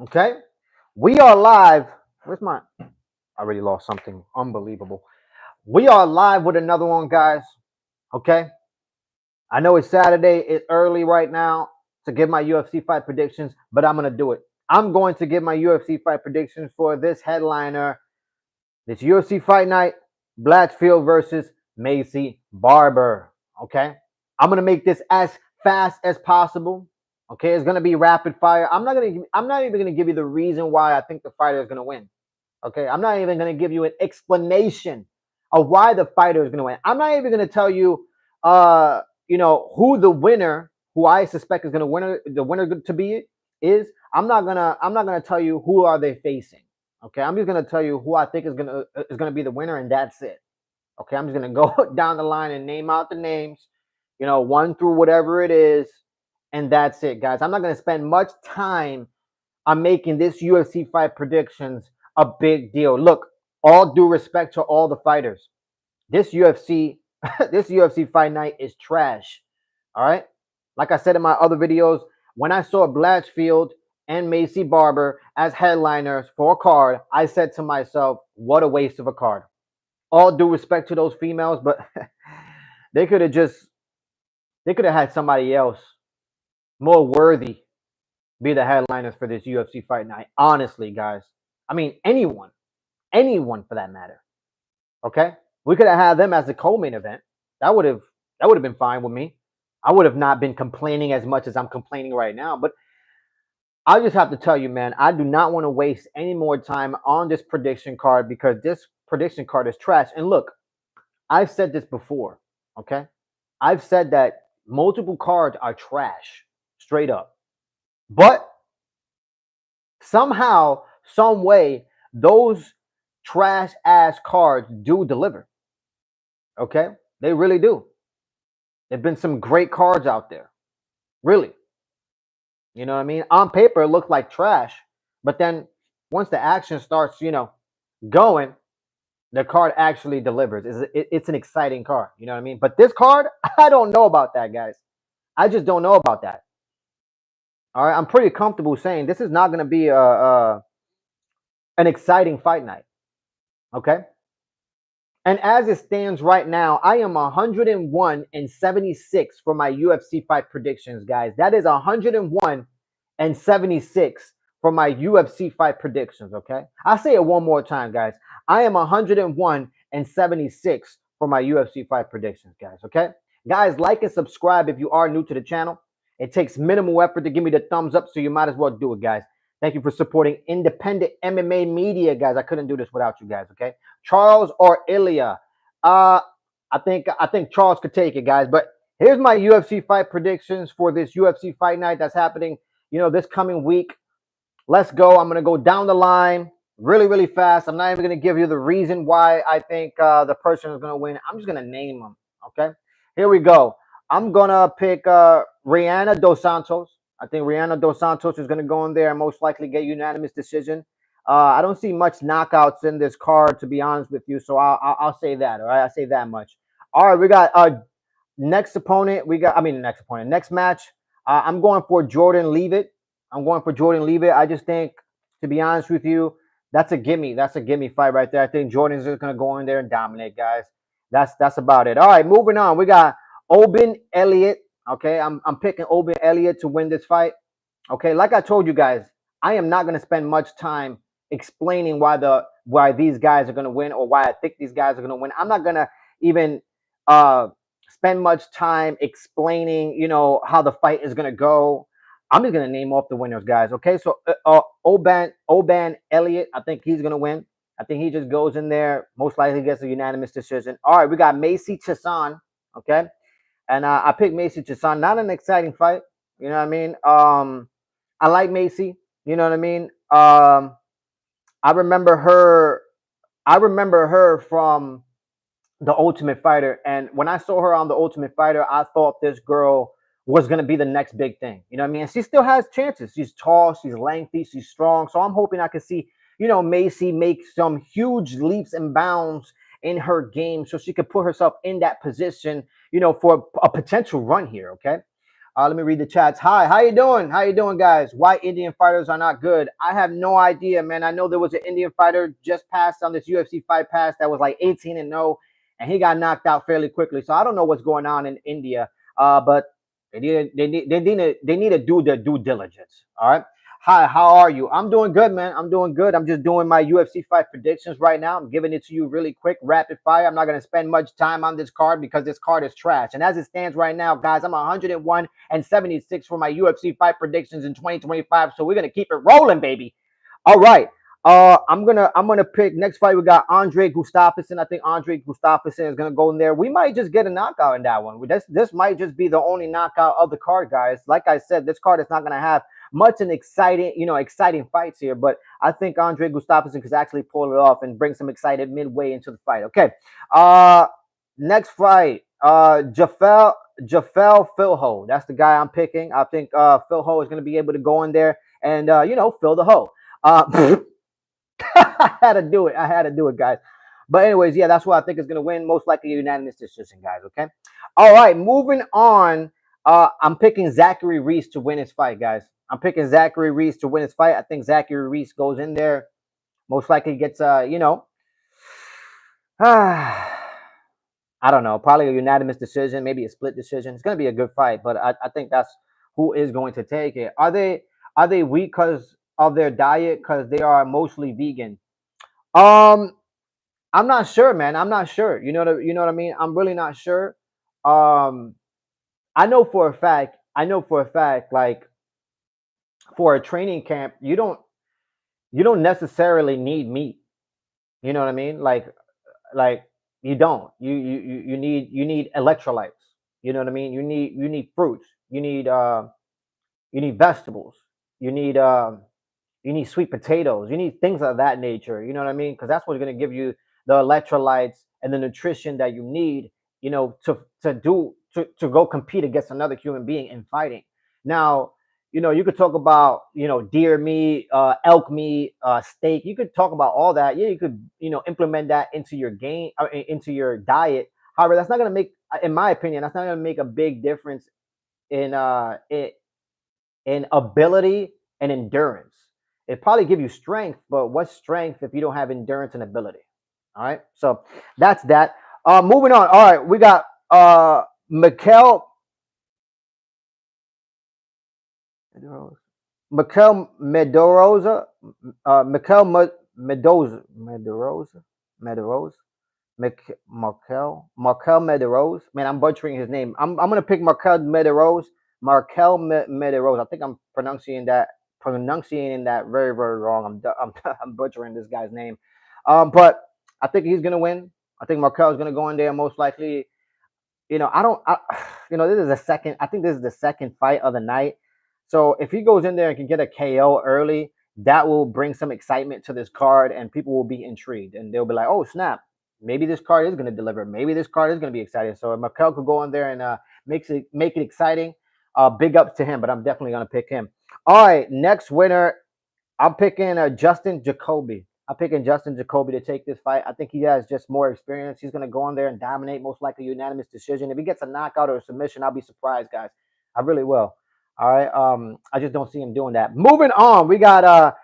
Okay, we are live. Where's my? I already lost something unbelievable. We are live with another one, guys. Okay, I know it's Saturday. It's early right now to give my UFC fight predictions, but I'm gonna do it. I'm going to give my UFC fight predictions for this headliner, this UFC fight night, Blatchfield versus Macy Barber. Okay, I'm gonna make this as fast as possible. Okay, it's gonna be rapid fire. I'm not even gonna give you the reason why I think the fighter is gonna win. Okay, I'm not even gonna give you an explanation of why the fighter is gonna win. I'm not even gonna tell you, who the winner, who I suspect is gonna win, the winner to be is. I'm not gonna tell you who are they facing. Okay, I'm just gonna tell you who I think is gonna be the winner, and that's it. Okay, I'm just gonna go down the line and name out the names, one through whatever it is, and that's it, guys. I'm not gonna spend much time on making this UFC fight predictions a big deal. Look, all due respect to all the fighters, this UFC, this UFC fight night is trash. All right, like I said in my other videos, when I saw Blatchfield and Macy Barber as headliners for a card, I said to myself, "What a waste of a card." All due respect to those females, but they could have just they could have had somebody else more worthy be the headliners for this UFC fight night. Honestly, guys, I mean anyone for that matter. Okay, we could have had them as a co-main event. That would have been fine with me. I would have not been complaining as much as I'm complaining right now. But I just have to tell you, man, I do not want to waste any more time on this prediction card because this prediction card is trash. And look, I've said this before, okay? I've said that multiple cards are trash, straight up. But somehow, some way, those trash ass cards do deliver. Okay? They really do. There've been some great cards out there. Really. You know what I mean? On paper, it looked like trash. But then once the action starts, going, the card actually delivers. It's an exciting card. You know what I mean? But this card, I don't know about that, guys. I just don't know about that. All right, I'm pretty comfortable saying this is not going to be an exciting fight night. Okay, and as it stands right now, I am 101 and 76 for my UFC fight predictions, guys. That is 101 and 76 for my UFC fight predictions. Okay, I'll say it one more time, guys. I am 101 and 76 for my UFC fight predictions, guys. Okay, guys, like and subscribe if you are new to the channel. It takes minimal effort to give me the thumbs up, so you might as well do it, guys. Thank you for supporting independent MMA media, guys. I couldn't do this without you guys. Okay, Charles or Ilya? I think Charles could take it, guys. But here's my UFC fight predictions for this UFC fight night that's happening, this coming week. Let's go. I'm gonna go down the line really, really fast. I'm not even gonna give you the reason why I think the person is gonna win. I'm just gonna name them. Okay. Here we go. I'm gonna pick Rihanna Dos Santos. I think Rihanna Dos Santos is gonna go in there and most likely get unanimous decision. I don't see much knockouts in this card, to be honest with you. So I'll say that. All right, I'll say that much. All right, we got next opponent. Next opponent. Next match. I'm going for Jordan Leavitt. I'm going for Jordan Leavitt. I just think, to be honest with you, that's a gimme. That's a gimme fight right there. I think Jordan's just gonna go in there and dominate, guys. That's about it. All right, moving on. We got Oben Elliott. Okay, I'm picking Oben Elliott to win this fight. Okay, like I told you guys, I am not gonna spend much time explaining why these guys are gonna win or why I think these guys are gonna win. I'm not gonna even spend much time explaining, how the fight is gonna go. I'm just gonna name off the winners, guys. Okay, so Oban Elliott, I think he's gonna win. I think he just goes in there, most likely gets a unanimous decision. All right, we got Macy Chiasson. Okay, and I picked Macy Chiasson. Not an exciting fight, you know what I mean. I like Macy, you know what I mean. I remember her. I remember her from the Ultimate Fighter, and when I saw her on the Ultimate Fighter, I thought this girl was gonna be the next big thing. You know what I mean? And she still has chances. She's tall, she's lengthy, she's strong. So I'm hoping I can see, Macy make some huge leaps and bounds in her game, so she could put herself in that position, for a potential run here. Okay. Let me read the chats. Hi, how you doing? How you doing, guys? Why Indian fighters are not good? I have no idea, man. I know there was an Indian fighter just passed on this UFC fight pass that was like 18-0, and he got knocked out fairly quickly. So I don't know what's going on in India, but they need to do their due diligence. All right. Hi, how are you? I'm doing good, man. I'm doing good. I'm just doing my UFC fight predictions right now. I'm giving it to you really quick, rapid fire. I'm not going to spend much time on this card because this card is trash. And as it stands right now, guys, I'm 101 and 76 for my UFC fight predictions in 2025. So we're going to keep it rolling, baby. All right. I'm gonna pick next fight. We got Andre Gustafsson. I think Andre Gustafsson is gonna go in there. We might just get a knockout in that one. This might just be the only knockout of the card, guys. Like I said, this card is not gonna have much an exciting fights here, but I think Andre Gustafsson could actually pull it off and bring some excited midway into the fight. Okay. Next fight. Jafel Filho. That's the guy I'm picking. I think Filho is gonna be able to go in there and fill the hole. I had to do it. I had to do it, guys. But anyways, yeah, that's what I think is going to win. Most likely a unanimous decision, guys. Okay. All right. Moving on. I'm picking Zachary Reese to win his fight, guys. I'm picking Zachary Reese to win his fight. I think Zachary Reese goes in there. Most likely gets, I don't know, probably a unanimous decision, maybe a split decision. It's going to be a good fight, but I think that's who is going to take it. Are they weak because of their diet? Because they are mostly vegan. Um, I'm not sure, man. I'm not sure. You know what I mean? I'm really not sure. Um, I know for a fact. I know for a fact, like for a training camp, you don't necessarily need meat. You know what I mean? Like you don't. You need electrolytes. You know what I mean? You need fruits. You need vegetables. You need you need sweet potatoes. You need things of that nature. You know what I mean? Because that's what's going to give you the electrolytes and the nutrition that you need. To go compete against another human being in fighting. Now, you could talk about deer meat, elk meat, steak. You could talk about all that. Yeah, you could implement that into your game, into your diet. However, that's not going to make, in my opinion, that's not going to make a big difference in ability and endurance. It probably give you strength, but what's strength if you don't have endurance and ability? All right, so that's that. Moving on. All right, we got Mikel Mikel Medorosa, Mikel Medorosa, Markel Medeiros. Man, I'm butchering his name. I'm gonna pick Markel Medeiros. Medeiros. I think I'm pronunciating that very very wrong. I'm butchering this guy's name. But I think he's gonna win. I think Markel is gonna go in there most likely. I don't. This is the second. I think this is the second fight of the night. So if he goes in there and can get a KO early, that will bring some excitement to this card, and people will be intrigued, and they'll be like, "Oh snap! Maybe this card is going to deliver. Maybe this card is going to be exciting." So if Mikel could go in there and make it exciting, big ups to him. But I'm definitely going to pick him. All right, next winner. I'm picking Justin Jacoby. I'm picking Justin Jacoby to take this fight. I think he has just more experience. He's going to go in there and dominate, most likely unanimous decision. If he gets a knockout or a submission, I'll be surprised, guys. I really will. All right. I just don't see him doing that. Moving on, we got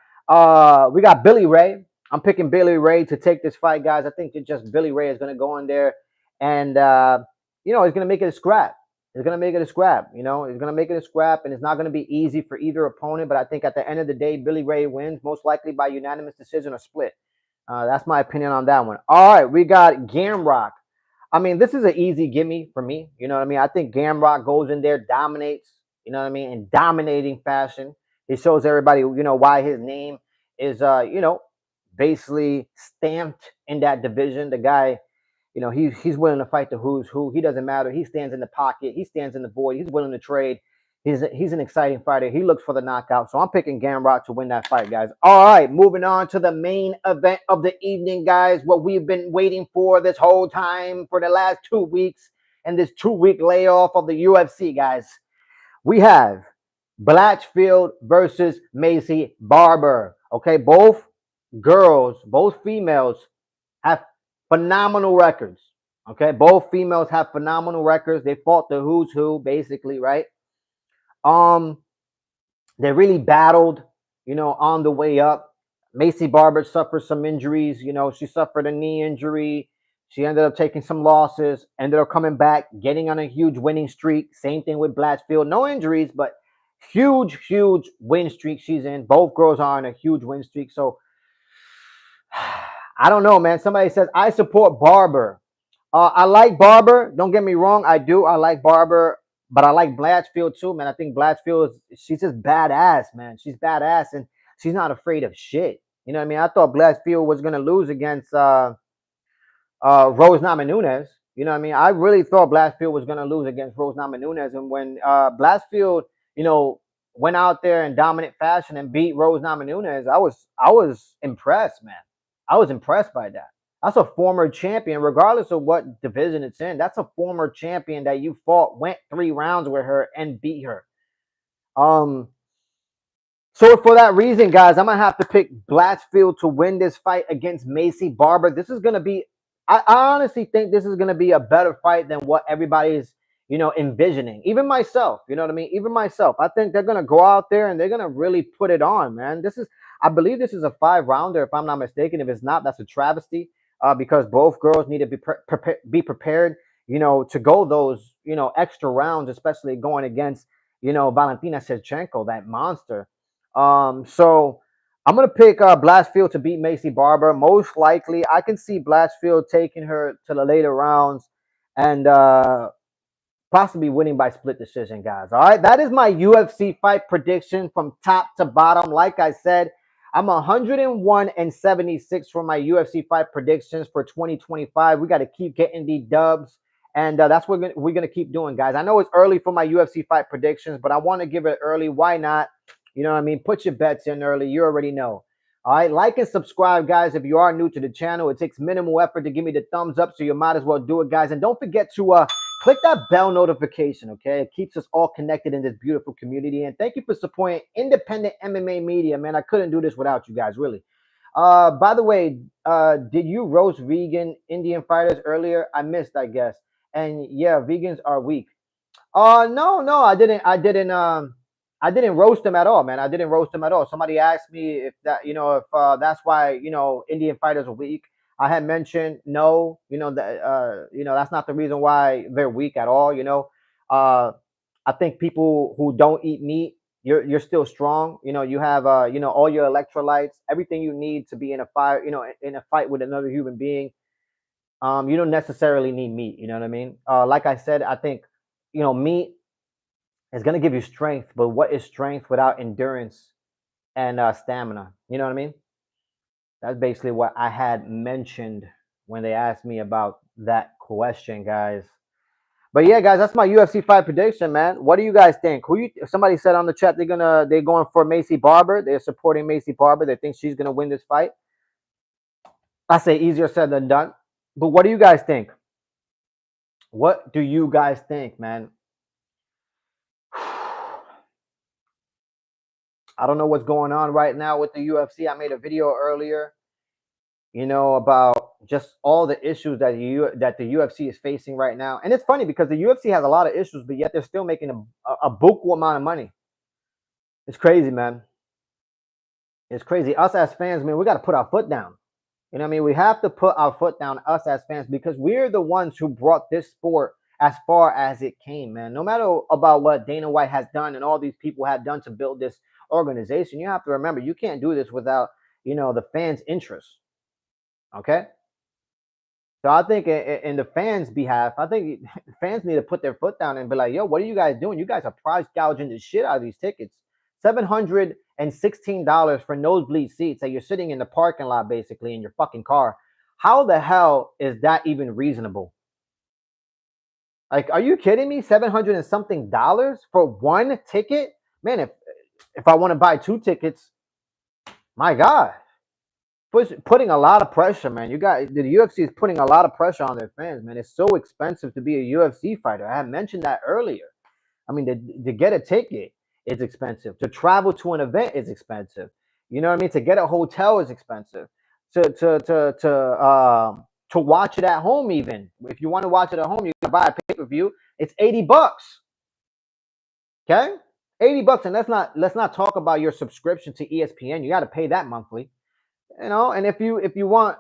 Billy Ray. I'm picking Billy Ray to take this fight, guys. I think that just Billy Ray is going to go in there and he's going to make it a scrap. He's going to make it a scrap. He's going to make it a scrap, and it's not going to be easy for either opponent. But I think at the end of the day, Billy Ray wins, most likely by unanimous decision or split. That's my opinion on that one. All right, we got Gamrock. I mean, this is an easy gimme for me. You know what I mean? I think Gamrock goes in there, dominates, you know what I mean, in dominating fashion. He shows everybody, why his name is, basically stamped in that division. The guy, he's willing to fight the who's who. He doesn't matter. He stands in the pocket. He stands in the void. He's willing to trade. He's an exciting fighter. He looks for the knockout. So I'm picking Gamrot to win that fight, guys. All right, moving on to the main event of the evening, guys. What we've been waiting for this whole time for the last 2 weeks and this 2-week layoff of the UFC, guys. We have Blatchfield versus Macy Barber. Okay, both girls, both females have phenomenal records. Okay, both females have phenomenal records. They fought the who's who, basically, right? Um, they really battled, on the way up. Macy Barber suffered some injuries. She suffered a knee injury. She ended up taking some losses, ended up coming back, getting on a huge winning streak. Same thing with Blatchfield. No injuries, but huge, huge win streak she's in. Both girls are on a huge win streak. So I don't know, man. Somebody says, I support Barber. I like Barber. Don't get me wrong. I do. I like Barber, but I like Blatchfield too, man. I think Blatchfield she's just badass, man. She's badass and she's not afraid of shit. You know what I mean? I thought Blatchfield was gonna lose against Rose Namajunas. You know what I mean? I really thought Blatchfield was gonna lose against Rose Namajunas, and when Blatchfield, went out there in dominant fashion and beat Rose Namajunas, I was impressed, man. I was impressed by that. That's a former champion, regardless of what division it's in. That's a former champion that you fought, went 3 rounds with her, and beat her. Um, so for that reason, guys, I'm gonna have to pick Blatchfield to win this fight against Macy Barber. This is gonna be, I honestly think this is gonna be a better fight than what everybody's, envisioning. Even myself, you know what I mean? Even myself, I think they're gonna go out there and they're gonna really put it on, man. I believe this is a 5 rounder, if I'm not mistaken. If it's not, that's a travesty. Because both girls need to be prepared, to go those, extra rounds, especially going against, Valentina Shevchenko, that monster. So I'm gonna pick Blatchfield to beat Macy Barber. Most likely, I can see Blatchfield taking her to the later rounds and possibly winning by split decision, guys. All right, that is my UFC fight prediction from top to bottom. Like I said, I'm 101 and 76 for my UFC fight predictions for 2025. We got to keep getting the dubs, and that's what we're gonna keep doing, guys. I know it's early for my UFC fight predictions, but I want to give it early. Why not? You know what I mean? Put your bets in early. You already know. All right, like and subscribe, guys. If you are new to the channel, it takes minimal effort to give me the thumbs up, so you might as well do it, guys. And don't forget to click that bell notification, okay? It keeps us all connected in this beautiful community. And thank you for supporting independent MMA media, man. I couldn't do this without you guys, really. By the way, did you roast vegan Indian fighters earlier? I missed, I guess. And yeah, vegans are weak. No, I didn't roast them at all, man. I didn't roast them at all. Somebody asked me if that, if that's why, Indian fighters are weak. I had mentioned no, that, that's not the reason why they're weak at all. I think people who don't eat meat, you're still strong. You have, all your electrolytes, everything you need to be in a fight, in a fight with another human being. You don't necessarily need meat. You know what I mean? Like I said, I think, meat is going to give you strength, but what is strength without endurance and stamina? You know what I mean? That's basically what I had mentioned when they asked me about that question, guys. But yeah, guys, that's my UFC fight prediction, man. What do you guys think? Somebody said on the chat they're going for Macy Barber. They're supporting Macy Barber. They think she's gonna win this fight. I say easier said than done. But what do you guys think? What do you guys think, man? I don't know what's going on right now with the UFC. I made a video earlier, about just all the issues that the UFC is facing right now. And it's funny because the UFC has a lot of issues, but yet they're still making a buku amount of money. It's crazy, man. It's crazy. Us as fans, man, we got to put our foot down. You know what I mean? We have to put our foot down, us as fans, because we're the ones who brought this sport as far as it came, man. No matter about what Dana White has done and all these people have done to build this organization, you have to remember you can't do this without, the fans' interest. Okay? So I think in the fans' behalf, I think fans need to put their foot down and be like, yo, what are you guys doing? You guys are price gouging the shit out of these tickets. $716 for nosebleed seats that you're sitting in the parking lot basically in your fucking car. How the hell is that even reasonable? Like, are you kidding me? 700 and something dollars for one ticket? Man, if I want to buy 2 tickets, my God. Putting a lot of pressure, man. The UFC is putting a lot of pressure on their fans, man. It's so expensive to be a UFC fighter. I had mentioned that earlier. I mean, to get a ticket is expensive. To travel to an event is expensive. You know what I mean? To get a hotel is expensive. To watch it at home, even if you want to watch it at home, you gotta buy a pay-per-view. It's $80. Okay. $80, and let's not talk about your subscription to ESPN. You got to pay that monthly, and if you want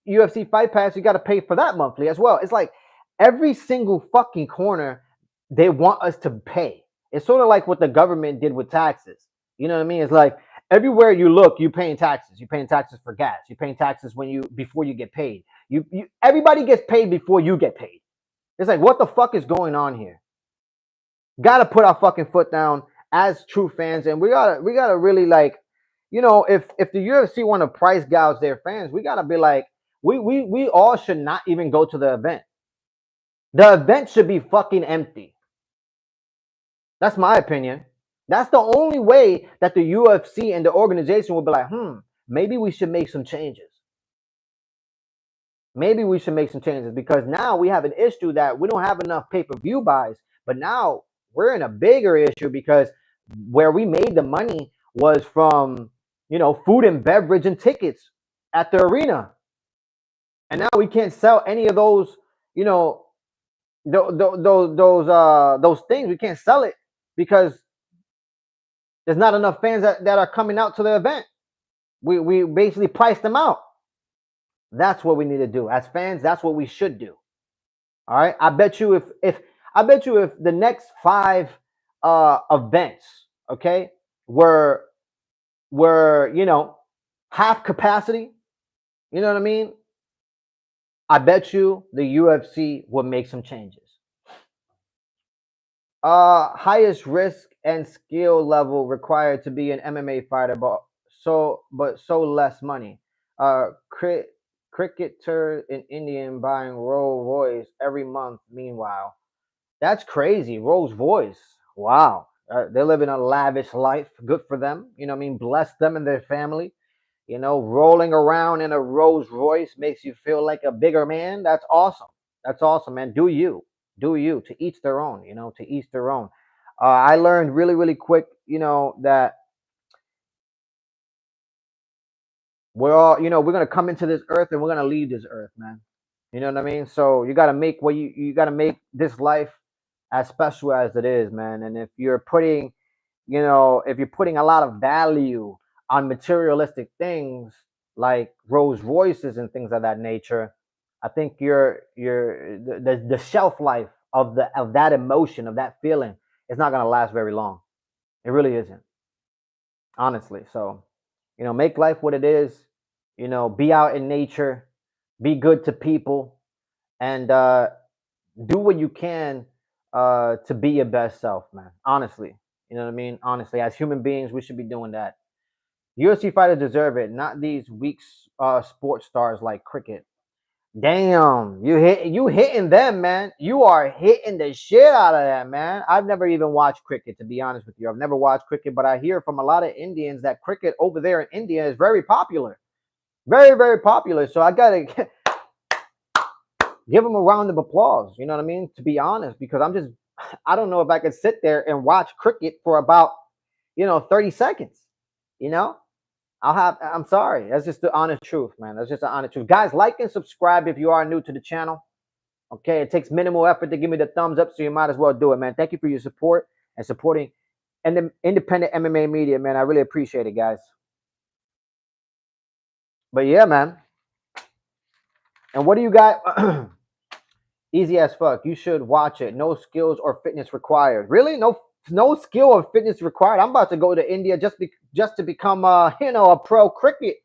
UFC Fight Pass, you got to pay for that monthly as well. It's like every single fucking corner they want us to pay. It's sort of like what the government did with taxes. You know what I mean? It's like everywhere you look, you're paying taxes. You're paying taxes for gas. You're paying taxes before you get paid. You everybody gets paid before you get paid. It's like, what the fuck is going on here? Gotta put our fucking foot down as true fans, and we gotta really, like, if the UFC want to price gouge their fans, we gotta be like, we all should not even go to the event. The event should be fucking empty. That's my opinion. That's the only way that the UFC and the organization will be like, maybe we should make some changes. Maybe we should make some changes, because now we have an issue that we don't have enough pay-per-view buys, but now we're in a bigger issue because where we made the money was from, food and beverage and tickets at the arena. And now we can't sell any of those, those things. We can't sell it because there's not enough fans that are coming out to the event. We basically priced them out. That's what we need to do as fans. That's what we should do. All right. I bet you if the next 5 events, okay, were half capacity, you know what I mean? I bet you the UFC would make some changes. Highest risk and skill level required to be an MMA fighter, but so less money. Cricketer in India buying Rolls Royce every month. Meanwhile, that's crazy. Rolls Royce. Wow. They're living a lavish life. Good for them. You know what I mean? Bless them and their family. Rolling around in a Rolls Royce makes you feel like a bigger man. That's awesome. That's awesome, man. Do you. To each their own, to each their own. I learned really, really quick, that we're all, we're going to come into this earth and we're going to leave this earth, man. You know what I mean? So you got to make you got to make this life as special as it is, man. And if you're putting, a lot of value on materialistic things like Rolls Royces and things of that nature, I think the shelf life of that emotion, of that feeling, is not going to last very long. It really isn't, honestly. So, make life what it is. Be out in nature, be good to people, and do what you can to be your best self, man. Honestly, you know what I mean. Honestly, as human beings, we should be doing that. UFC fighters deserve it, not these weak sports stars like cricket. Damn, you hitting them, man. You are hitting the shit out of that, man. I've never even watched cricket, to be honest with you. I've never watched cricket, but I hear from a lot of Indians that cricket over there in India is very popular. Very, very popular. So I gotta give them a round of applause. You know what I mean? To be honest, because I don't know if I could sit there and watch cricket for about, 30 seconds. I'm sorry. That's just the honest truth, man. That's just the honest truth. Guys, like and subscribe if you are new to the channel. Okay, it takes minimal effort to give me the thumbs up, so you might as well do it, man. Thank you for your support and supporting independent MMA media, man. I really appreciate it, guys. But yeah, man. And what do you got? Easy as fuck. You should watch it. No skills or fitness required. Really? No skill or fitness required. I'm about to go to India just to become a pro cricket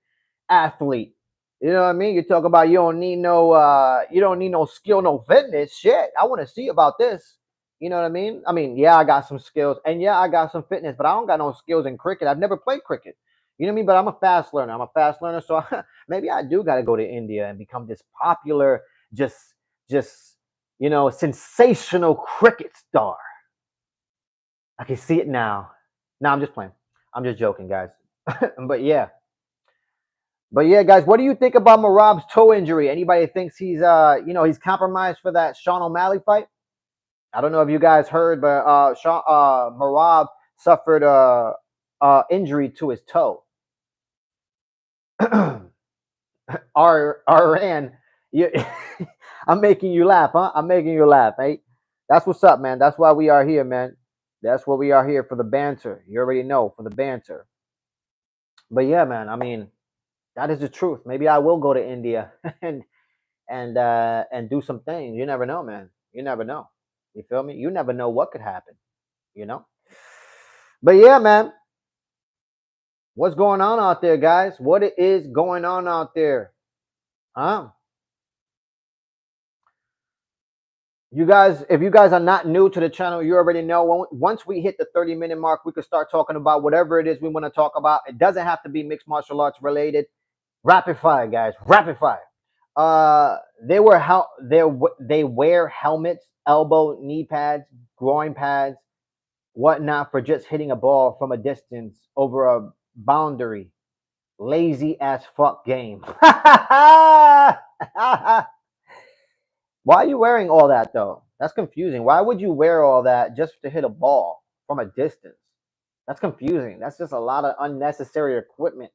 athlete. You know what I mean? You talk about you don't need no skill, no fitness. Shit. I want to see about this. You know what I mean? Yeah, I got some skills and yeah, I got some fitness, but I don't got no skills in cricket. I've never played cricket. You know what I mean? But I'm a fast learner. So maybe I do got to go to India and become this popular, just sensational cricket star. I can see it now. No, I'm just playing. I'm just joking, guys. But yeah, guys, what do you think about Merab's toe injury? Anybody thinks he's he's compromised for that Sean O'Malley fight? I don't know if you guys heard, but Merab suffered a injury to his toe. Ryan, I'm making you laugh, huh? I'm making you laugh, hey? That's what's up, man. That's why we are here, man. That's what we are here for, the banter. You already know, for the banter. But yeah, man, I mean, that is the truth. Maybe I will go to India and do some things. You never know, man. You never know. You feel me? You never know what could happen, you know? But yeah, man, what's going on out there, guys? What is going on out there? Huh? You guys, if you guys are not new to the channel, you already know once we hit the 30-minute mark, we can start talking about whatever it is we want to talk about. It doesn't have to be mixed martial arts related. Rapid fire, guys. Rapid fire. They wear helmets, elbow, knee pads, groin pads, whatnot for just hitting a ball from a distance over a boundary. Lazy as fuck game. Why are you wearing all that though? That's confusing. Why would you wear all that just to hit a ball from a distance? That's confusing. That's just a lot of unnecessary equipment,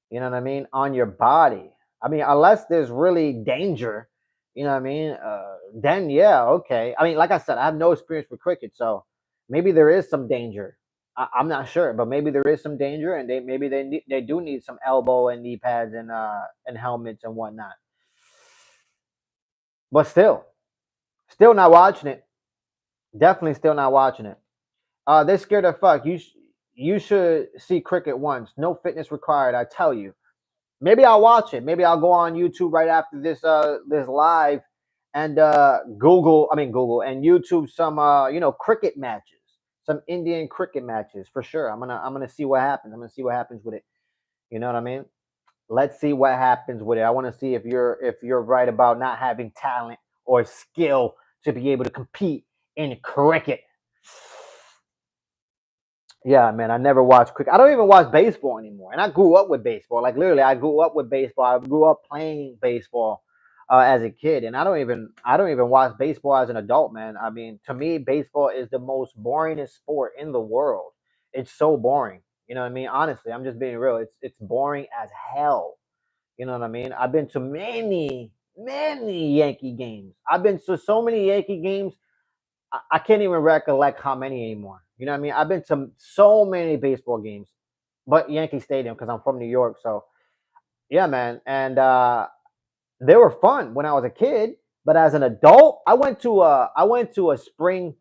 you know what I mean, on your body. I mean, unless there's really danger, you know what I mean, then yeah, okay. I mean, like I said, I have no experience with cricket, so maybe there is some danger. I'm not sure, but maybe there is some danger, and they do need some elbow and knee pads and helmets and whatnot. But still not watching it. Definitely still not watching it. They're scared of fuck. You should see cricket once. No fitness required. I tell you. Maybe I'll watch it. Maybe I'll go on YouTube right after this live and Google and YouTube some cricket matches, some Indian cricket matches for sure. I'm gonna see what happens. I'm gonna see what happens with it. You know what I mean? Let's see what happens with it. I want to see if you're right about not having talent or skill to be able to compete in cricket. Yeah, man, I never watched cricket. I don't even watch baseball anymore. And I grew up with baseball. Like literally, I grew up with baseball. I grew up playing baseball as a kid, and I don't even watch baseball as an adult, man. I mean, to me, baseball is the most boringest sport in the world. It's so boring. You know what I mean? Honestly, I'm just being real. It's boring as hell. You know what I mean? I've been to many Yankee games. I've been to so many Yankee games. I can't even recollect how many anymore. You know what I mean? I've been to so many baseball games, but Yankee Stadium because I'm from New York. So yeah, man, and they were fun when I was a kid. But as an adult, I went to a spring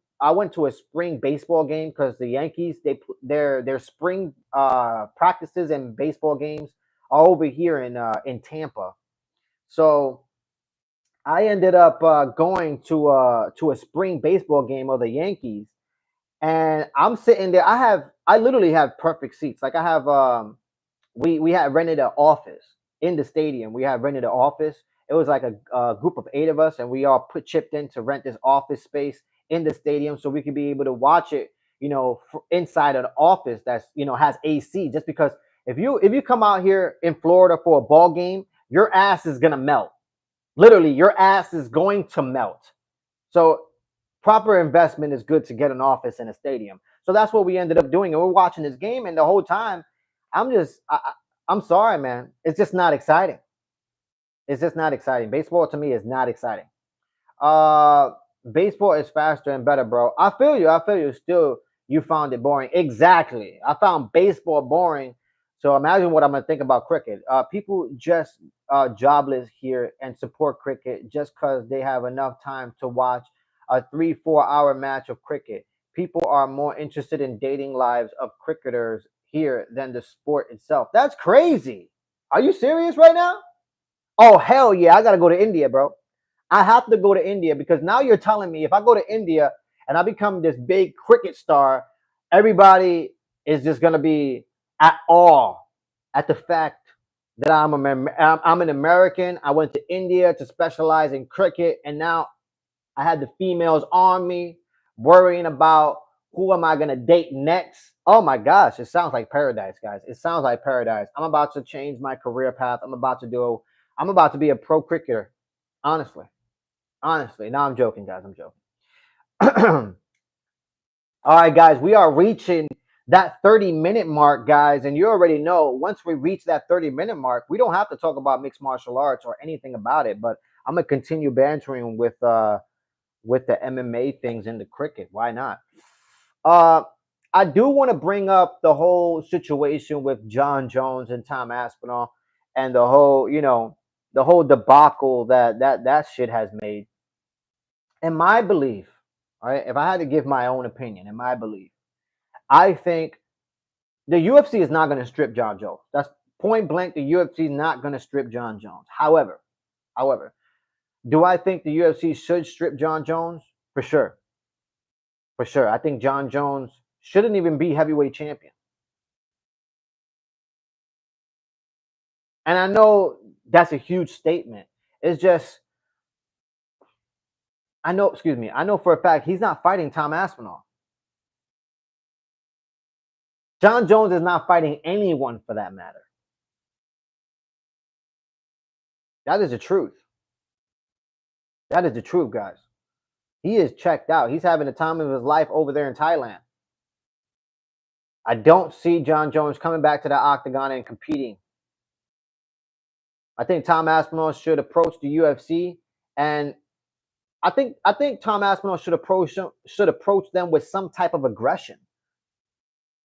baseball game because the Yankees their spring practices and baseball games are over here in Tampa. So I ended up going to a spring baseball game of the Yankees, and I'm sitting there. I literally have perfect seats. Like I have we had rented an office in the stadium. We had rented an office. It was like a group of 8 of us, and we all put chipped in to rent this office space in the stadium so we could be able to watch it. Inside of the office that's has AC. Just because if you come out here in Florida for a ball game, your ass is gonna melt. Literally, your ass is going to melt. So proper investment is good to get an office in a stadium. So that's what we ended up doing. And we're watching this game, and the whole time, I'm sorry, man. It's just not exciting. It's just not exciting. Baseball to me is not exciting. Uh, Baseball is faster and better, bro. I feel you. I feel you. Still, you found it boring. Exactly. I found baseball boring. So imagine what I'm gonna think about cricket. People just jobless here and support cricket just because they have enough time to watch a 3-4 hour match of cricket. People are more interested in dating lives of cricketers here than the sport itself. That's crazy. Are you serious right now? Oh hell yeah! I gotta go to India, bro. I have to go to India because now you're telling me if I go to India and I become this big cricket star, everybody is just gonna be at awe at the fact that I'm an American. I went to India to specialize in cricket, and now I had the females on me worrying about who am I gonna date next. Oh my gosh, it sounds like paradise, guys. It sounds like paradise. I'm about to change my career path. I'm about to be a pro cricketer. Honestly. Honestly. No, I'm joking, guys. I'm joking. All right, guys, we are reaching that 30-minute mark, guys. And you already know once we reach that 30-minute mark, we don't have to talk about mixed martial arts or anything about it. But I'm gonna continue bantering with the MMA things in the cricket. Why not? Uh, I do want to bring up the whole situation with John Jones and Tom Aspinall, and the whole, the whole debacle that shit has made. In my belief, all right, if I had to give my own opinion, in my belief, I think the UFC is not going to strip John Jones. That's point blank. The UFC is not going to strip John Jones. However, do I think the UFC should strip John Jones? For sure. For sure. I think John Jones shouldn't even be heavyweight champion. And I know that's a huge statement. It's just, I know for a fact he's not fighting Tom Aspinall. John Jones is not fighting anyone for that matter. That is the truth. That is the truth, guys. He is checked out. He's having the time of his life over there in Thailand. I don't see John Jones coming back to the octagon and competing. I think Tom Aspinall should approach the UFC, and I think Tom Aspinall should approach them with some type of aggression.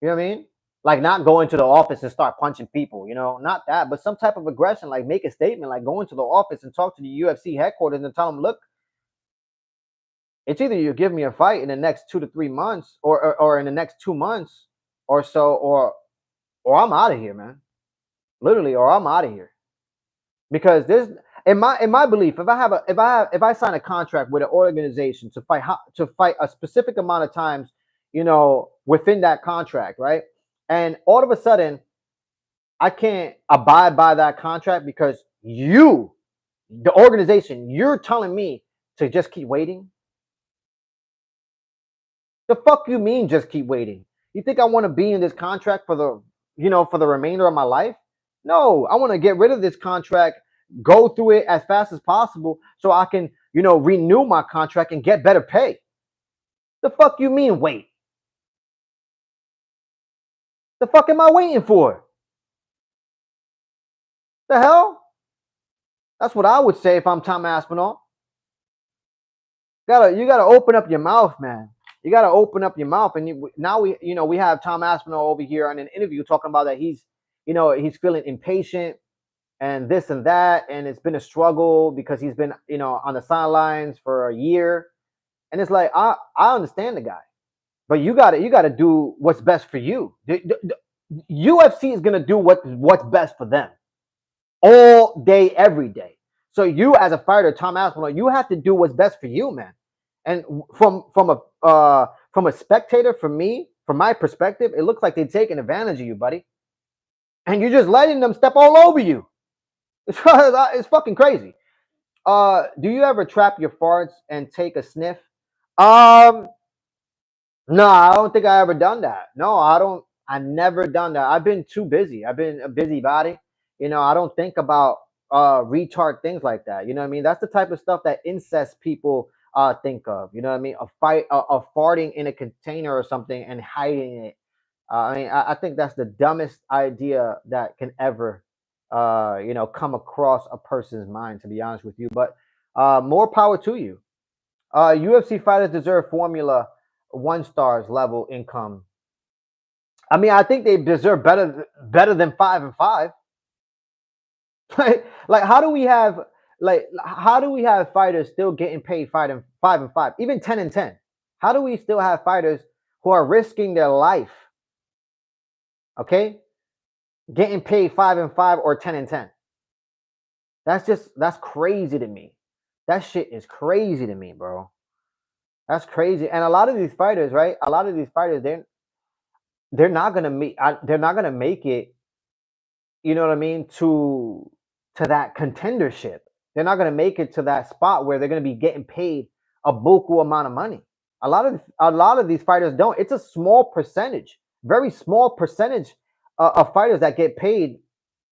You know what I mean? Like not go into the office and start punching people, not that, but some type of aggression, like make a statement, like go into the office and talk to the UFC headquarters and tell them, look, it's either you give me a fight in the next 2 to 3 months, or in the next 2 months or so, or I'm out of here, man. Literally, or I'm out of here. Because there's in my belief, if I sign a contract with an organization to fight a specific amount of times, within that contract, right? And all of a sudden, I can't abide by that contract because the organization, you're telling me to just keep waiting. The fuck you mean just keep waiting? You think I want to be in this contract for the remainder of my life? No, I want to get rid of this contract, go through it as fast as possible so I can, renew my contract and get better pay. The fuck you mean wait? The fuck am I waiting for? The hell? That's what I would say if I'm Tom Aspinall. You gotta open up your mouth, man. You gotta open up your mouth. And now we have Tom Aspinall over here on an interview talking about that he's feeling impatient and this and that, and it's been a struggle because he's been on the sidelines for a year. And it's like I understand the guy, but you gotta do what's best for you. The UFC is gonna do what's best for them all day, every day. So you, as a fighter, Tom Aspinall, you have to do what's best for you, man. And from a spectator, from my perspective, it looks like they're taking advantage of you, buddy. And you're just letting them step all over you. It's fucking crazy. Do you ever trap your farts and take a sniff? Um, no, I don't think I ever done that. No, I don't. I never done that. I've been too busy. I've been a busybody. I don't think about retard things like that. You know what I mean? That's the type of stuff that incest people think of. You know what I mean? A farting in a container or something and hiding it. I think that's the dumbest idea that can ever, come across a person's mind. To be honest with you, but more power to you. UFC fighters deserve Formula One stars level income. I mean, I think they deserve better than 5 and 5. Like how do we have fighters still getting paid 5 and 5, even 10 and 10? How do we still have fighters who are risking their life, okay, getting paid 5 and 5 or 10 and 10? That's crazy to me. That shit is crazy to me, bro. That's crazy. And a lot of these fighters, right? A lot of these fighters, they're not gonna make it. You know what I mean? To that contendership, they're not gonna make it to that spot where they're gonna be getting paid a buku amount of money. A lot of these fighters don't. It's a small percentage, very small percentage of fighters that get paid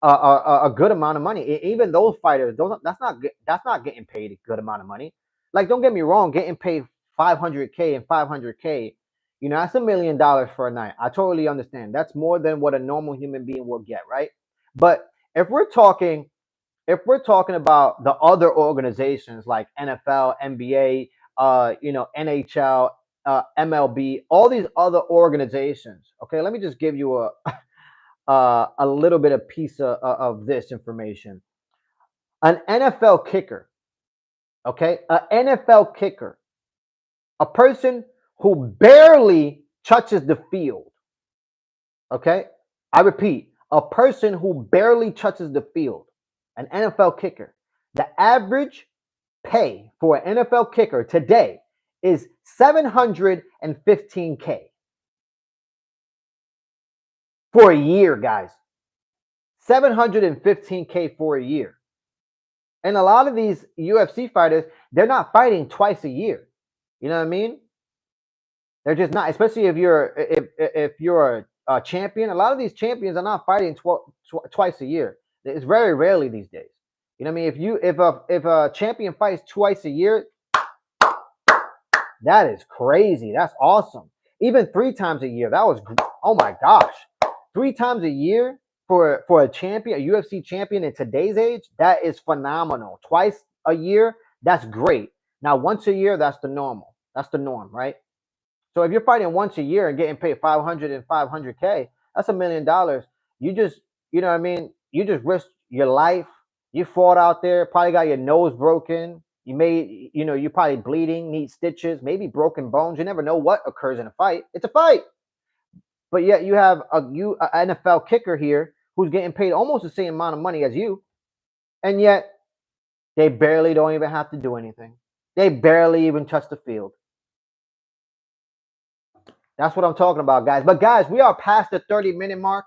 a good amount of money. Even those fighters, that's not getting paid a good amount of money. Like, don't get me wrong, getting paid 500K and 500K, that's $1 million for a night. I totally understand. That's more than what a normal human being will get, right? But if we're talking about the other organizations like NFL, NBA, NHL, MLB, all these other organizations. Okay, let me just give you a little bit of piece of this information. An NFL kicker, okay, an NFL kicker, a person who barely touches the field. Okay, I repeat, a person who barely touches the field, an NFL kicker. The average pay for an NFL kicker today is $715K for a year, guys. $715K for a year. And a lot of these UFC fighters, they're not fighting twice a year. You know what I mean? They're just not, especially if you're a champion. A lot of these champions are not fighting twice a year. It's very rarely these days. You know what I mean? If a champion fights twice a year, that is crazy. That's awesome. Even 3 times a year, that was, oh my gosh, 3 times a year for a champion, a UFC champion in today's age, that is phenomenal. Twice a year, that's great. Now, once a year, that's the normal. That's the norm, right? So if you're fighting once a year and getting paid 500 and 500K, that's $1 million. You just, you know what I mean? You just risked your life. You fought out there, probably got your nose broken. You're probably bleeding, need stitches, maybe broken bones. You never know what occurs in a fight. It's a fight. But yet you have an NFL kicker here who's getting paid almost the same amount of money as you. And yet they barely don't even have to do anything. They barely even touch the field. That's what I'm talking about, guys. But guys, we are past the 30-minute mark.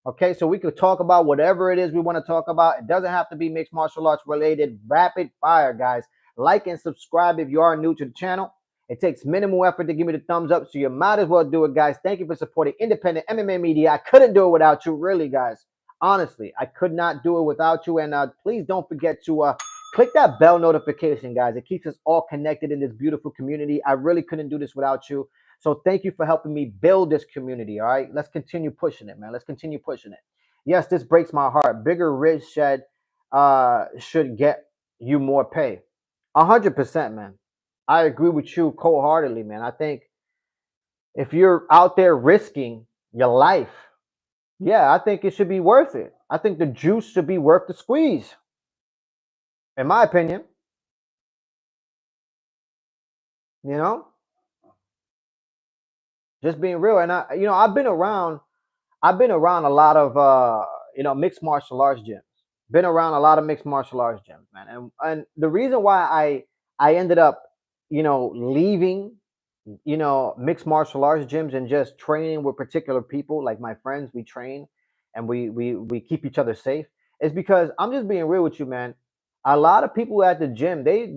Okay, so we could talk about whatever it is we want to talk about. It doesn't have to be mixed martial arts related. Rapid fire, guys. Like and subscribe if you are new to the channel. It takes minimal effort to give me the thumbs up, so you might as well do it, guys. Thank you for supporting independent MMA media. I couldn't do it without you, really, guys. Honestly, I could not do it without you. And please don't forget to click that bell notification, guys. It keeps us all connected in this beautiful community. I really couldn't do this without you. So thank you for helping me build this community, all right? Let's continue pushing it, man. Let's continue pushing it. Yes, this breaks my heart. Bigger Ridge should get you more pay. 100%, man. I agree with you wholeheartedly, man. I think if you're out there risking your life, yeah, I think it should be worth it. I think the juice should be worth the squeeze, in my opinion. You know? Just being real. And I've been around a lot of mixed martial arts gyms. Been around a lot of mixed martial arts gyms, man. And the reason why I ended up, leaving, mixed martial arts gyms and just training with particular people, like my friends, we train and we keep each other safe, is because I'm just being real with you, man. A lot of people at the gym, they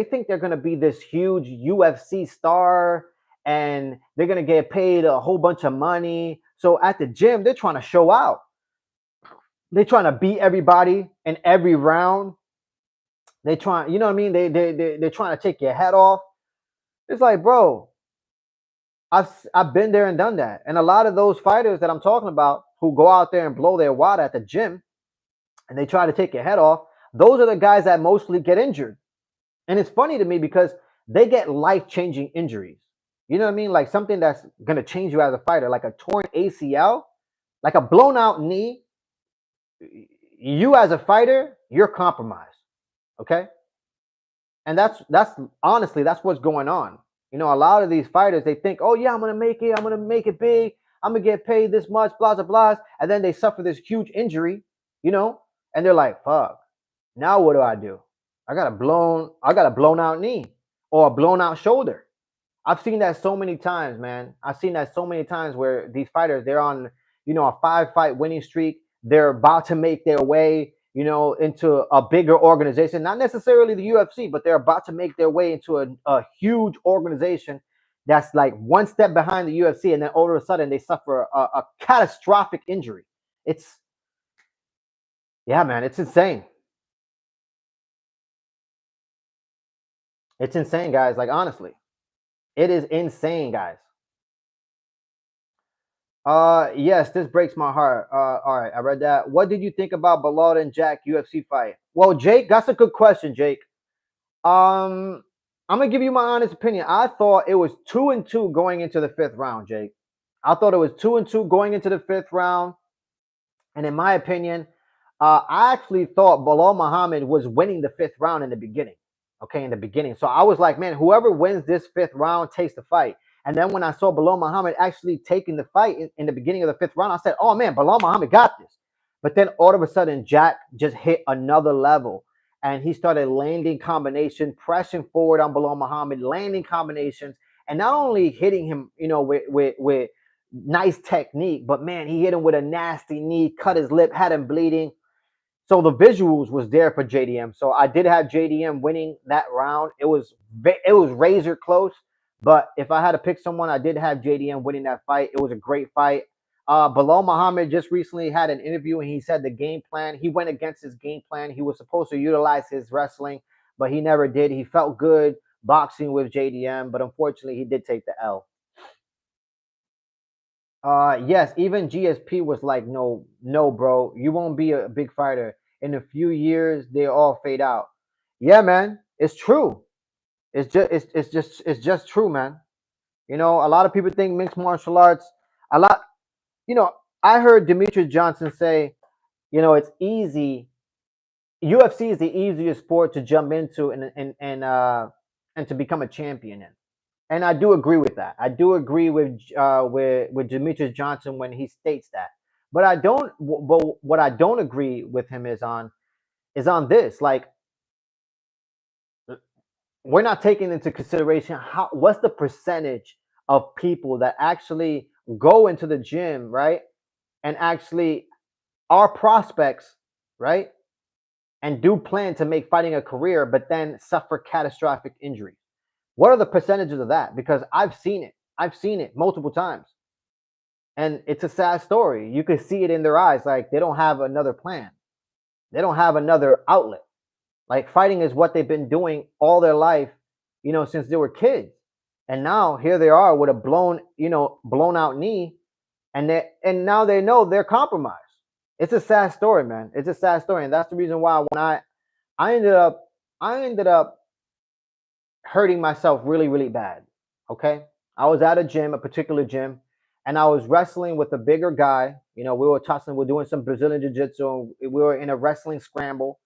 think they're gonna be this huge UFC star and they're gonna get paid a whole bunch of money. So at the gym, they're trying to show out. They're trying to beat everybody in every round. They trying, you know what I mean? They're trying to take your head off. It's like, bro, I've been there and done that. And a lot of those fighters that I'm talking about who go out there and blow their wad at the gym and they try to take your head off, those are the guys that mostly get injured. And it's funny to me because they get life-changing injuries. You know what I mean? Like something that's going to change you as a fighter, like a torn ACL, like a blown out knee. You as a fighter, you're compromised. Okay? And that's honestly, that's what's going on. A lot of these fighters, they think, oh yeah, I'm going to make it big. I'm going to get paid this much, blah, blah, blah. And then they suffer this huge injury, and they're like, fuck, now what do? I got a blown out knee or a blown out shoulder. I've seen that so many times, man. I've seen that so many times where these fighters, they're on, a 5-fight winning streak. They're about to make their way, into a bigger organization, not necessarily the UFC, but they're about to make their way into a huge organization that's like one step behind the UFC. And then all of a sudden they suffer a catastrophic injury. Yeah, man, it's insane. It's insane, guys. Like, honestly, it is insane, guys. Yes, this breaks my heart. All right, I read that. What did you think about Belal and Jack UFC fight? Well, Jake, that's a good question, Jake. Um, I'm gonna give you my honest opinion. I thought it was 2-2 going into the fifth round, Jake. I thought it was 2-2 going into the fifth round. And in my opinion, I actually thought Bilal Muhammad was winning the fifth round in the beginning. Okay, in the beginning. So I was like, man, whoever wins this fifth round takes the fight. And then when I saw Bilal Muhammad actually taking the fight in the beginning of the fifth round, I said, oh man, Bilal Muhammad got this. But then all of a sudden, Jack just hit another level. And he started landing combination, pressing forward on Bilal Muhammad, landing combinations, and not only hitting him, with nice technique, but man, he hit him with a nasty knee, cut his lip, had him bleeding. So the visuals was there for JDM. So I did have JDM winning that round. It was razor close, but if I had to pick someone, I did have JDM winning that fight. It was a great fight. Bilal Muhammad just recently had an interview and he said the game plan. He went against his game plan. He was supposed to utilize his wrestling, but he never did. He felt good boxing with JDM, but unfortunately, he did take the L. Yes, even GSP was like, no, no, bro, you won't be a big fighter. In a few years, they all fade out. Yeah, man, it's true. It's just true, man. A lot of people think mixed martial arts. A lot, you know. I heard Demetrius Johnson say, it's easy. UFC is the easiest sport to jump into and to become a champion in. And I do agree with that. I do agree with Demetrius Johnson when he states that. But I don't. But what I don't agree with him is on this. Like, we're not taking into consideration what's the percentage of people that actually go into the gym, right, and actually are prospects, right, and do plan to make fighting a career, but then suffer catastrophic injuries. What are the percentages of that? Because I've seen it. I've seen it multiple times. And it's a sad story. You can see it in their eyes. Like, they don't have another plan. They don't have another outlet. Like, fighting is what they've been doing all their life, since they were kids. And now here they are with a blown out knee, and now they know they're compromised. It's a sad story, man. It's a sad story. And that's the reason why when I ended up hurting myself really, really bad. Okay. I was at a particular gym, and I was wrestling with a bigger guy. We were tussling, we were doing some Brazilian Jiu Jitsu, and we were in a wrestling scramble,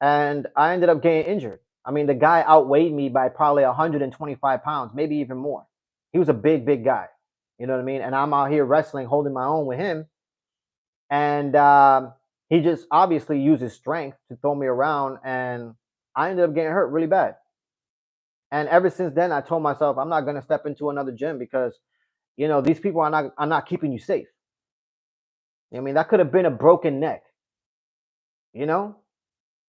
and I ended up getting injured. I mean, the guy outweighed me by probably 125 pounds, maybe even more. He was a big, big guy. You know what I mean? And I'm out here wrestling, holding my own with him. And he just obviously used his strength to throw me around, and I ended up getting hurt really bad. And ever since then, I told myself I'm not going to step into another gym because these people are not keeping you safe. I mean, that could have been a broken neck, you know,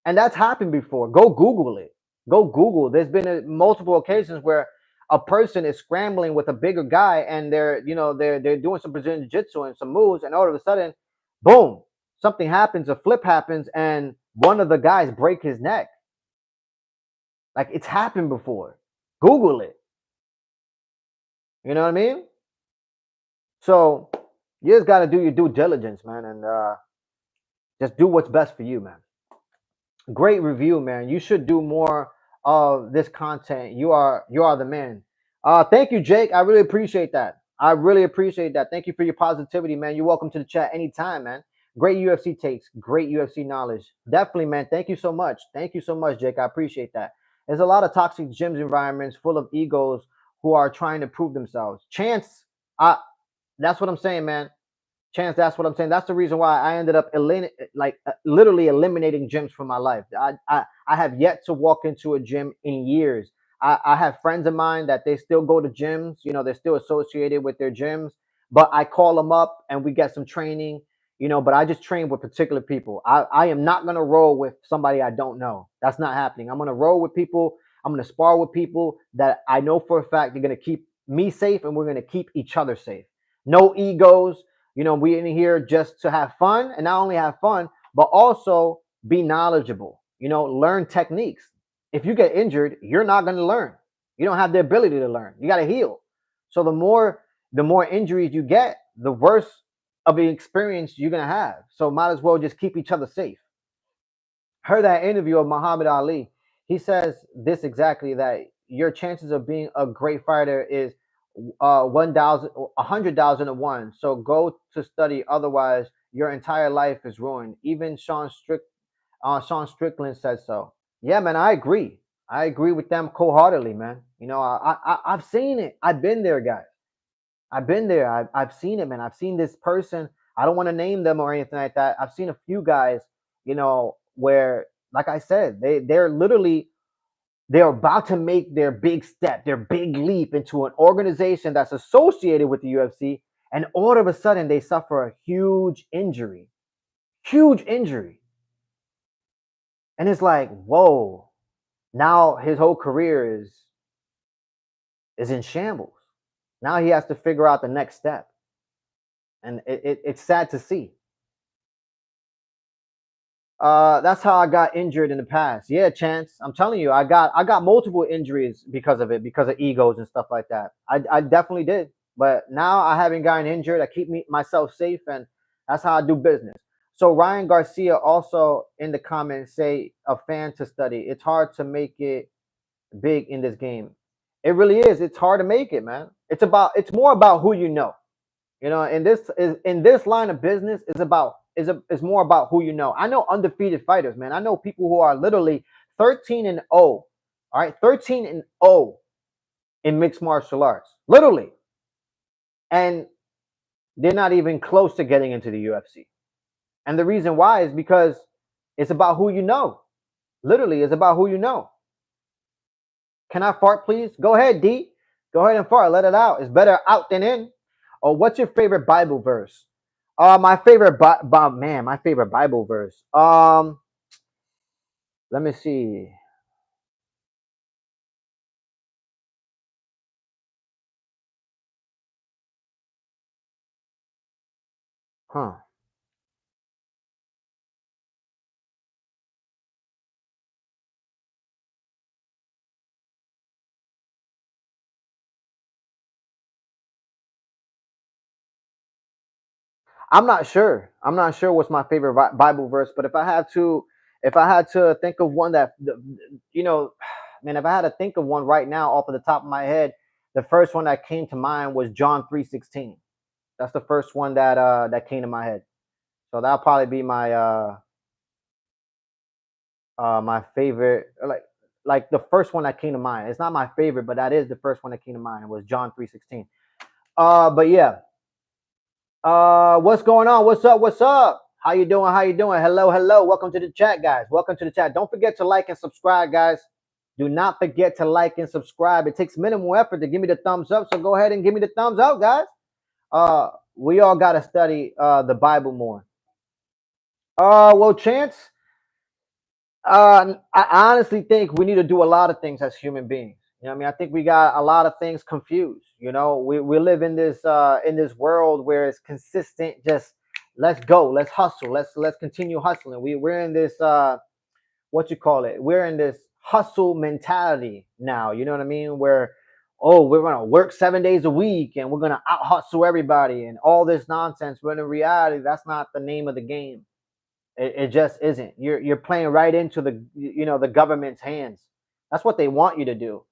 and that's happened before. Go Google it. Go Google. There's been multiple occasions where a person is scrambling with a bigger guy, and they're doing some Brazilian jiu-jitsu and some moves, and all of a sudden, boom, something happens, a flip happens, and one of the guys break his neck. Like, it's happened before. Google it. You know what I mean? So you just got to do your due diligence, man, and just do what's best for you, man. Great review, man. You should do more of this content. You are the man. Thank you, Jake. I really appreciate that. I really appreciate that. Thank you for your positivity, man. You're welcome to the chat anytime, man. Great UFC takes, great UFC knowledge. Definitely, man. Thank you so much. Thank you so much, Jake. I appreciate that. There's a lot of toxic gyms environments full of egos who are trying to prove themselves. Chance, that's what I'm saying, man. Chance, that's what I'm saying. That's the reason why I ended up literally eliminating gyms from my life. I have yet to walk into a gym in years. I have friends of mine that they still go to gyms. They're still associated with their gyms, but I call them up and we get some training. But I just train with particular people. I am not gonna roll with somebody I don't know. That's not happening. I'm gonna roll with people. I'm gonna spar with people that I know for a fact they're gonna keep me safe, and we're gonna keep each other safe. No egos. We in here just to have fun, and not only have fun, but also be knowledgeable. Learn techniques. If you get injured, you're not going to learn. You don't have the ability to learn. You got to heal. So the more injuries you get, the worse of the experience you're going to have. So might as well just keep each other safe. Heard that interview of Muhammad Ali. He says this exactly, that your chances of being a great fighter is 1,000, 100,000 to one. So go to study. Otherwise, your entire life is ruined. Even Sean Strickland said so. Yeah, man, I agree. I agree with them wholeheartedly, man. I've seen it. I've been there, guys. I've been there. I've seen it, man. I've seen this person. I don't want to name them or anything like that. I've seen a few guys, where, like I said, they're about to make their big step, their big leap into an organization that's associated with the UFC, and all of a sudden they suffer a huge injury, and it's like, whoa! Now his whole career is in shambles. Now he has to figure out the next step, and it's sad to see. That's how I got injured in the past. Yeah, Chance. I'm telling you, I got multiple injuries because of it, because of egos and stuff like that. I definitely did. But now I haven't gotten injured. I keep myself safe, and that's how I do business. So Ryan Garcia also in the comments say a fan to study. It's hard to make it big in this game. It really is. It's hard to make it, man. It's more about who you know. In this line of business is more about who you know. I know undefeated fighters, man. I know people who are literally 13-0. All right, 13-0 in mixed martial arts, literally, and they're not even close to getting into the UFC. And the reason why is because it's about who you know. Literally, it's about who you know. Can I fart, please? Go ahead, D. Go ahead and fart. Let it out. It's better out than in. Oh, what's your favorite Bible verse? My favorite, my favorite Bible verse. Let me see. Huh. I'm not sure. I'm not sure what's my favorite Bible verse, but if I had to think of one that, you know, man, if I had to think of one right now off of the top of my head, the first one that came to mind was John 3:16. That's the first one that came to my head. So that'll probably be my favorite, like the first one that came to mind. It's not my favorite, but that is the first one that came to mind. Was John 3:16. But yeah. What's going on? What's up? What's up? How you doing? How you doing? Hello, hello. Welcome to the chat, guys. Welcome to the chat. Don't forget to like and subscribe, guys. Do not forget to like and subscribe. It takes minimal effort to give me the thumbs up, so go ahead and give me the thumbs up, guys. We all gotta study the Bible more. Well, Chance, I honestly think we need to do a lot of things as human beings. You know what I mean? I think we got a lot of things confused. We live in this world where it's consistent, just let's go, let's hustle, let's continue hustling. We're in this what you call it? We're in this hustle mentality now, you know what I mean? Where, oh, we're gonna work 7 days a week and we're gonna out hustle everybody and all this nonsense. But in reality, that's not the name of the game. It just isn't. You're playing right into the government's hands. That's what they want you to do.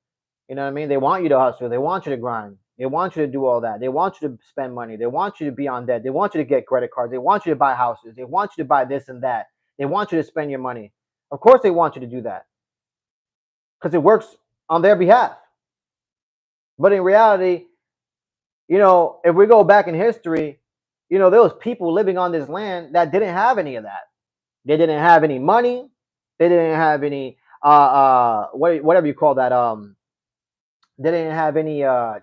You know what I mean? They want you to hustle. They want you to grind. They want you to do all that. They want you to spend money. They want you to be on debt. They want you to get credit cards. They want you to buy houses. They want you to buy this and that. They want you to spend your money. Of course, they want you to do that because it works on their behalf. But in reality, if we go back in history, there was people living on this land that didn't have any of that. They didn't have any money. They didn't have any whatever you call that. They didn't have any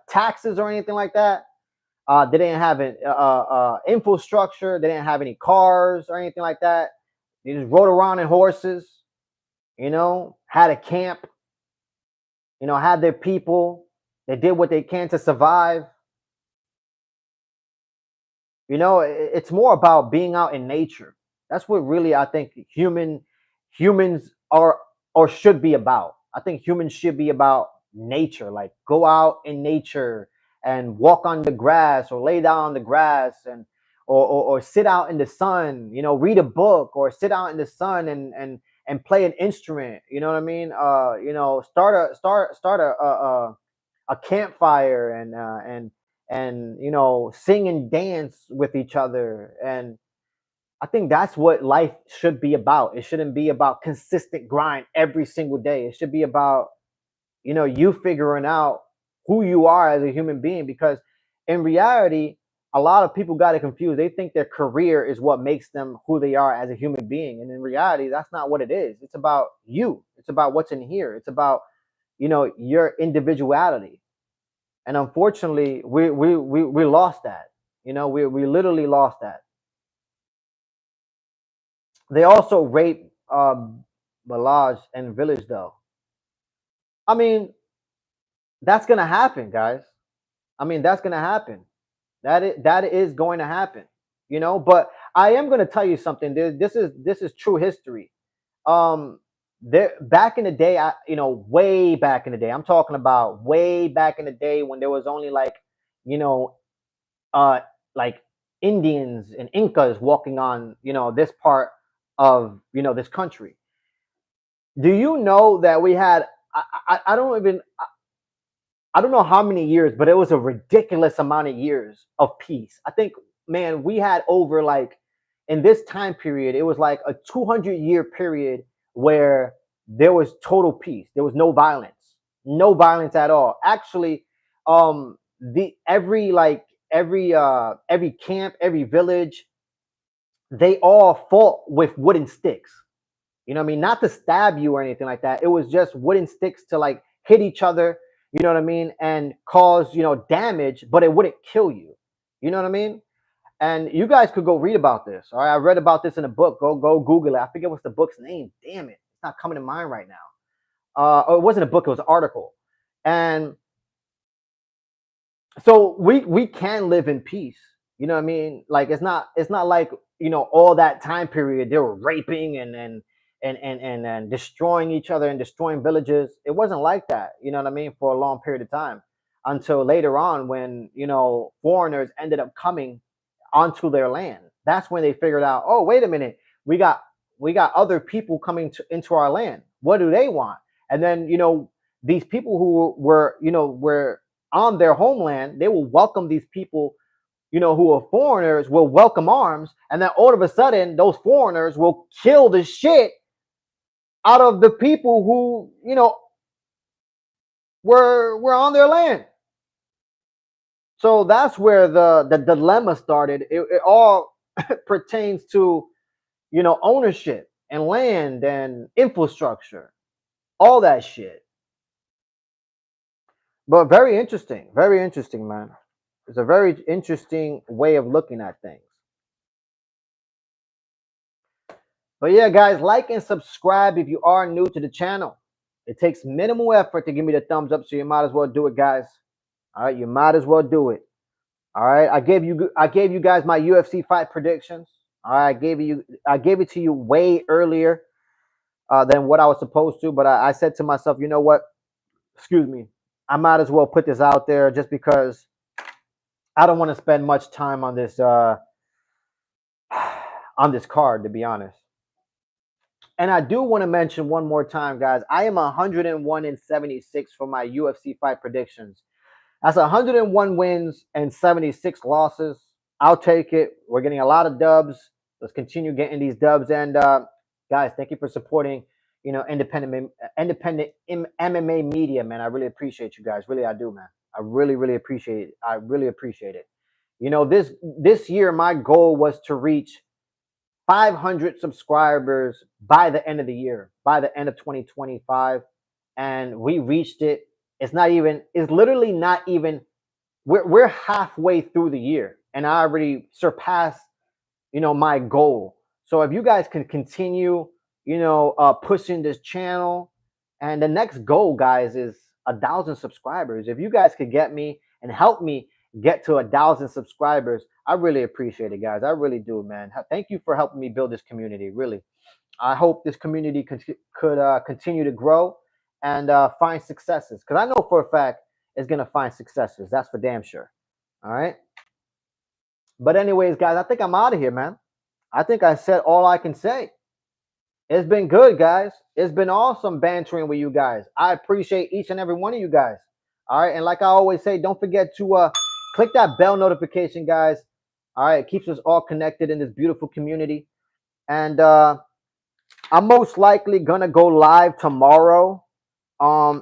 taxes or anything like that. They didn't have an infrastructure. They didn't have any cars or anything like that. They just rode around in horses. Had a camp. Had their people. They did what they can to survive. It's more about being out in nature. That's what really I think humans are or should be about. I think humans should be about nature. Like go out in nature and walk on the grass or lay down on the grass or sit out in the sun, read a book or sit out in the sun and play an instrument. You know what I mean? Start a campfire and sing and dance with each other. And I think that's what life should be about. It shouldn't be about consistent grind every single day. It should be about you figuring out who you are as a human being, because in reality a lot of people got it confused. They think their career is what makes them who they are as a human being, and in reality that's not what it is. It's about you. It's about what's in here. It's about your individuality. And unfortunately we lost that. We literally lost that. They also rape Balaj and Village though. I mean, that's gonna happen, guys. I mean, that's gonna happen. That is going to happen. But I am gonna tell you something. This is true history. Um, there back in the day, way back in the day. I'm talking about way back in the day when there was only you know, uh, like Indians and Incas walking on, this part of, this country. Do you know that we had? I don't even. I don't know how many years, but it was a ridiculous amount of years of peace. I think, man, we had over in this time period, it was like a 200-year period where there was total peace. There was no violence at all. Actually, the every camp, every village, they all fought with wooden sticks. You know what I mean? Not to stab you or anything like that. It was just wooden sticks to hit each other, you know what I mean, and cause, damage, but it wouldn't kill you. You know what I mean? And you guys could go read about this. All right. I read about this in a book. Go Google it. I forget what's the book's name. Damn it. It's not coming to mind right now. It wasn't a book, it was an article. And so we can live in peace. You know what I mean? Like it's not like all that time period they were raping and destroying each other and destroying villages. It wasn't like that. You know what I mean? For a long period of time, until later on when foreigners ended up coming onto their land. That's when they figured out, oh wait a minute, we got other people coming into our land. What do they want? And then these people who were on their homeland, they will welcome these people, who are foreigners, will welcome arms, and then all of a sudden, those foreigners will kill the shit out of the people who, were on their land. So that's where the dilemma started. It all pertains to, ownership and land and infrastructure, all that shit. But very interesting, man. It's a very interesting way of looking at things. But yeah, guys, like and subscribe if you are new to the channel. It takes minimal effort to give me the thumbs up, so you might as well do it, guys. All right, you might as well do it. All right, I gave you guys my UFC fight predictions. All right, I gave it to you way earlier than what I was supposed to, but I said to myself, you know what? Excuse me, I might as well put this out there just because I don't want to spend much time on this on this card, to be honest. And I do want to mention one more time, guys. I am 101-76 for my UFC fight predictions. That's 101 wins and 76 losses. I'll take it. We're getting a lot of dubs. Let's continue getting these dubs. And guys, thank you for supporting, independent MMA media, man. I really appreciate you guys. Really, I do, man. I really, really appreciate it. I really appreciate it. This year, my goal was to reach 500 subscribers by the end of the year, by the end of 2025. And we reached it. It's literally not even, we're halfway through the year and I already surpassed, my goal. So if you guys can continue, pushing this channel, and the next goal, guys, is 1,000 subscribers. If you guys could get me and help me get to 1,000 subscribers, I really appreciate it, guys. I really do, man. Thank you for helping me build this community. Really, I hope this community could continue to grow and find successes, because I know for a fact it's gonna find successes. That's for damn sure. All right. But anyways, guys, I think I'm out of here, man. I think I said all I can say. It's been good, guys. It's been awesome bantering with you guys. I appreciate each and every one of you guys. All right. And like I always say, don't forget to click that bell notification, guys. All right. It keeps us all connected in this beautiful community. And I'm most likely gonna go live tomorrow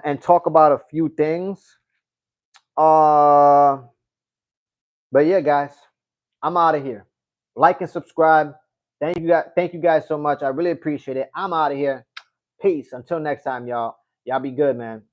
and talk about a few things. Uh but yeah, guys, I'm out of here. Like and subscribe. Thank you guys so much. I really appreciate it. I'm out of here. Peace. Until next time, y'all. Y'all be good, man.